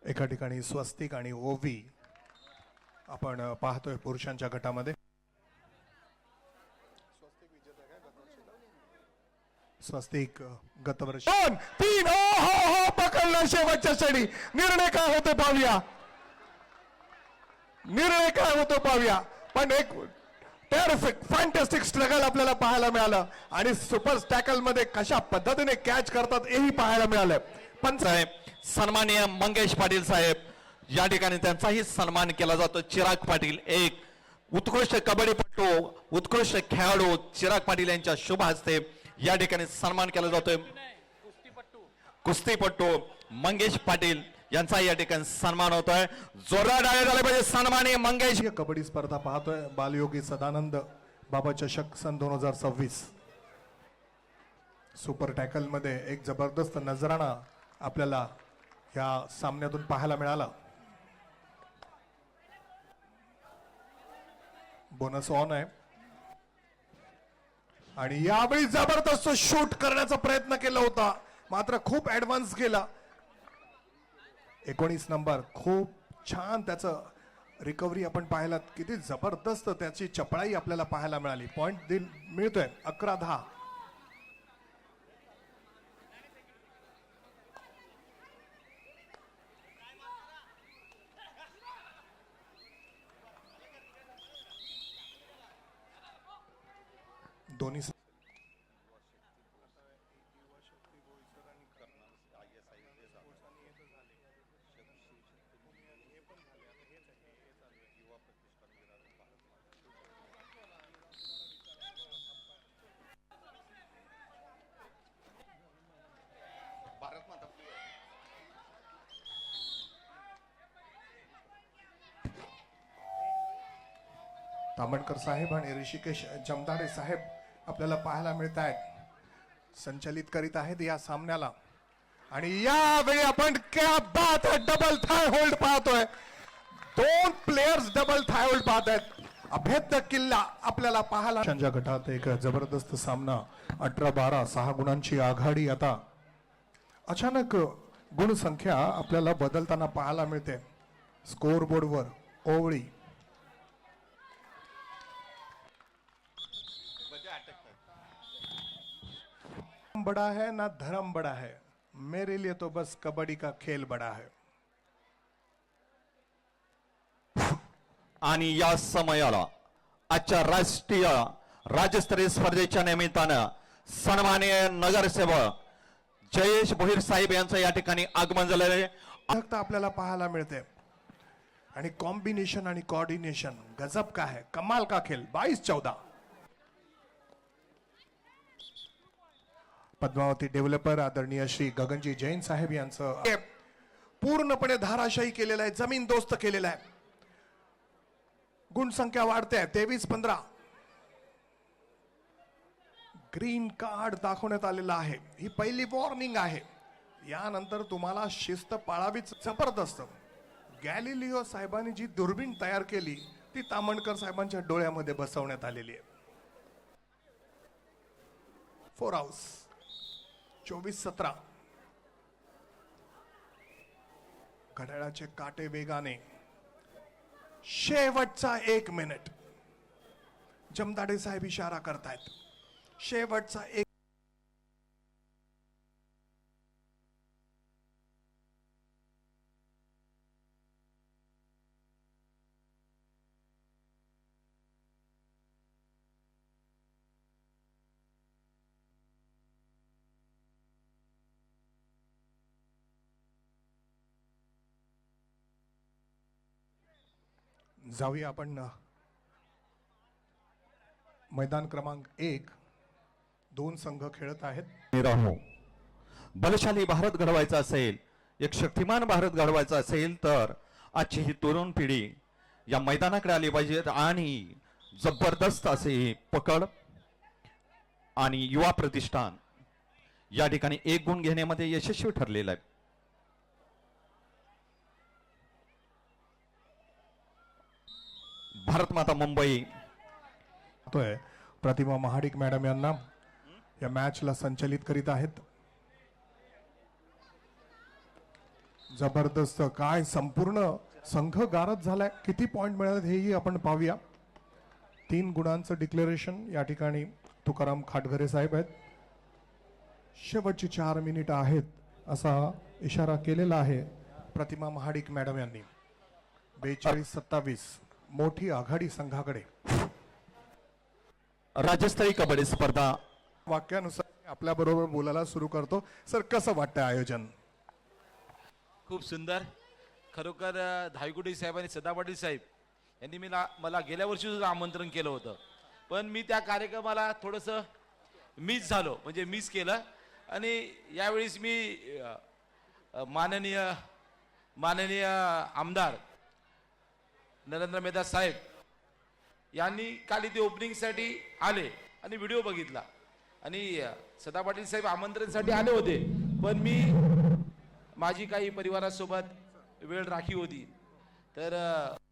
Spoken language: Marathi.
एका ठिकाणी स्वस्तिक आणि ओवी आपण पाहतोय पुरुषांच्या गटामध्ये. स्वस्तिक गतवर्षी 2-3 हो पकडलं शेवटच्या क्षणी. निर्णय काय होतो पाहूया, निर्णय काय होतो पाहूया. पण एक परफेक्ट फॅन्टॅस्टिक स्ट्रगल आपल्याला पाहायला मिळालं आणि सुपर टॅकल मध्ये कशा पद्धतीने कॅच करतात हेही पाहायला मिळालं. पण साहेब सन्माननीय मंगेश पाटील साहेब या ठिकाणी त्यांचाही सन्मान केला जातो. चिराग पाटील एक उत्कृष्ट कबड्डीपटू, उत्कृष्ट खेळाडू चिराग पाटील यांच्या शुभ हस्ते या ठिकाणी सन्मान केला जातोय. कुस्तीपटू मंगेश पाटील यांचा या ठिकाणी सन्मान होतोय. जोरदार टाळ्या झाल्या पाहिजे सन्माननीय मंगेश. कबड्डी स्पर्धा पाहतोय. बालयोगी सदानंद बाबा चषक सन 2026 सुपर टॅकल मध्ये एक जबरदस्त नजराणा आपल्याला या सामन्यातून पाहायला मिळाला. बोनस ऑन आहे आणि यावेळी जबरदस्त शूट करण्याचा प्रयत्न केला होता, मात्र खूप ऍडव्हान्स गेला. 19 नंबर खूप छान त्याचं रिकव्हरी आपण पाहिलात. किती जबरदस्त त्याची चपळाई आपल्याला पाहायला मिळाली. पॉइंट मिळतोय 11-10. दोन्ही तामणकर साहेब आणि ऋषिकेश जमदाडे साहेब आपल्याला पाहायला मिळत आहेत, संचलित करीत आहेत या सामन्याला. आणि यावेळी आपण क्या बात है, डबल थाय होल्ड पाहतोय. 2 प्लेयर्स डबल थाय होल्ड पाहत आहेत. अभेद्य किल्ला आपल्याला पाहायला. त्यांच्या गटात एक जबरदस्त सामना 18-12 6 गुणांची आघाडी. आता अचानक गुणसंख्या आपल्याला बदलताना पाहायला मिळते स्कोर बोर्डवर. ओवळी बड़ा है ना धर्म बड़ा है, मेरे लिए तो बस कबड्डी का खेल बड़ा है. आणि या समयाला आजच्या राष्ट्रीय राज्यस्तरीय स्पर्धेच्या निमित्तानं सन्माननीय नगरसेवक जयेश भोईर साहेब यांचं या ठिकाणी आगमन झालेलं आहे. आपल्याला पाहायला मिळते आणि कॉम्बिनेशन आणि कोऑर्डिनेशन गजब का है, कमाल का खेल. 22-14. पद्मावती डेव्हलपर आदरणीय श्री गगनजी जैन साहेब यांचं पूर्णपणे धाराशाही केलेलं आहे, जमीन दोस्त केलेलं आहे. गुणसंख्या वाढते 23-15. ग्रीन कार्ड दाखवण्यात आलेला आहे. ही पहिली वॉर्निंग आहे. यानंतर तुम्हाला शिस्त पाळावीच. जबरदस्त गॅलिलिओ साहेबांनी जी दुर्बीण तयार केली ती तामणकर साहेबांच्या डोळ्यामध्ये बसवण्यात आलेली आहे. 4 आउट्स. 24-17. घड्याळाचे काटे वेगाने. शेवटचा 1 मिनिट. जमदाडे साहेब इशारा करतायत. शेवटचा 1. जाऊया आपण मैदान क्रमांक 1. 2 संघ खेळत आहेत. बलशाली भारत घडवायचा असेल, एक शक्तिमान भारत घडवायचा असेल तर आजची ही तरुण पिढी या मैदानाकडे आली पाहिजे आणि जबरदस्त असे पकड आणि युवा प्रतिष्ठान या ठिकाणी 1 गुण घेण्यामध्ये यशस्वी ठरलेलं आहे. भारत माता मुंबई प्रतिमा महाडिक मॅडम यांना या मॅचला संचलित करीत आहेत. जबरदस्त. काय संपूर्ण संघ गारद झालाय. किती पॉइंट मिळाले हेही आपण पाहूया. 3 गुणांचं डिक्लेरेशन या ठिकाणी तुकाराम खाटघरे साहेब आहेत. शेवटची 4 मिनिटं आहेत असा इशारा केलेला आहे प्रतिमा महाडिक मॅडम यांनी. 42-27 मोठी आघाडी संघाकडे. राज्यस्तरीय कबड्डी स्पर्धा वाक्यानुसार आपल्या बरोबर बोलायला सुरू करतो. सर, कसं वाटतंय आयोजन? खूप सुंदर. खरोखर धायगुडे साहेब आणि सदा पाटील साहेब यांनी मला गेल्या वर्षी सुद्धा आमंत्रण केलं होतं, पण मी त्या कार्यक्रमाला थोडंसं मिस झालो, म्हणजे मिस केलं. आणि यावेळेस मी माननीय आमदार नरेंद्र मेहता साहेब यांनी काल इथे ओपनिंगसाठी आले आणि व्हिडिओ बघितला. आणि सदा पाटील साहेब आमंत्रणसाठी आले होते, पण मी माझी काही परिवारासोबत वेळ राखी होती, तर